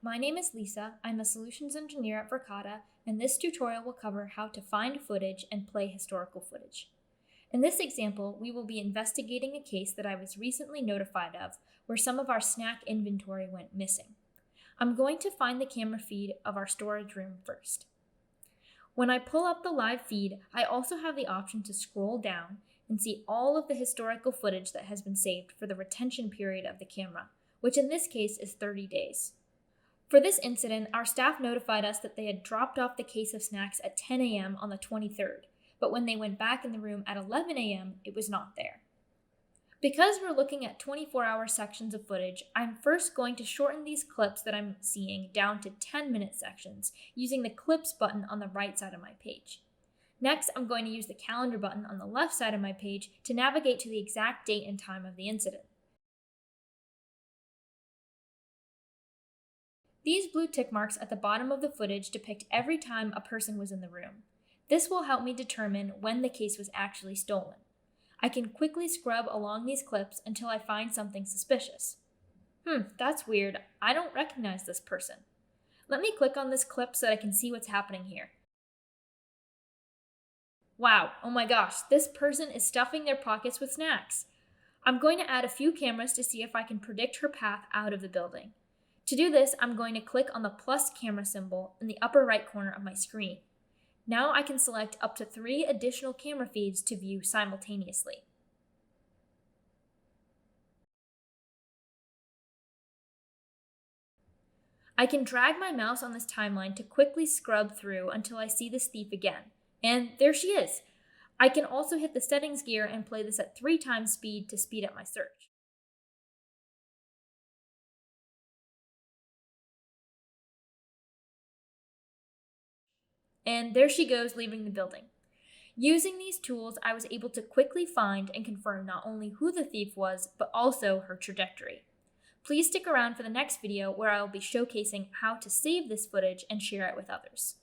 my name is Lisa. I'm a solutions engineer at Verkada, and this tutorial will cover how to find footage and play historical footage. In this example, we will be investigating a case that I was recently notified of where some of our snack inventory went missing. I'm going to find the camera feed of our storage room first. When I pull up the live feed, I also have the option to scroll down and see all of the historical footage that has been saved for the retention period of the camera, which in this case is 30 days. For this incident, our staff notified us that they had dropped off the case of snacks at 10 a.m. on the 23rd, but when they went back in the room at 11 a.m., it was not there. Because we're looking at 24-hour sections of footage, I'm first going to shorten these clips that I'm seeing down to 10-minute sections using the Clips button on the right side of my page. Next, I'm going to use the Calendar button on the left side of my page to navigate to the exact date and time of the incident. These blue tick marks at the bottom of the footage depict every time a person was in the room. This will help me determine when the case was actually stolen. I can quickly scrub along these clips until I find something suspicious. That's weird. I don't recognize this person. Let me click on this clip so that I can see what's happening here. Wow, oh my gosh, this person is stuffing their pockets with snacks. I'm going to add a few cameras to see if I can predict her path out of the building. To do this, I'm going to click on the plus camera symbol in the upper right corner of my screen. Now I can select up to 3 additional camera feeds to view simultaneously. I can drag my mouse on this timeline to quickly scrub through until I see this thief again. And there she is! I can also hit the settings gear and play this at 3 times speed to speed up my search. And there she goes, leaving the building. Using these tools, I was able to quickly find and confirm not only who the thief was, but also her trajectory. Please stick around for the next video where I will be showcasing how to save this footage and share it with others.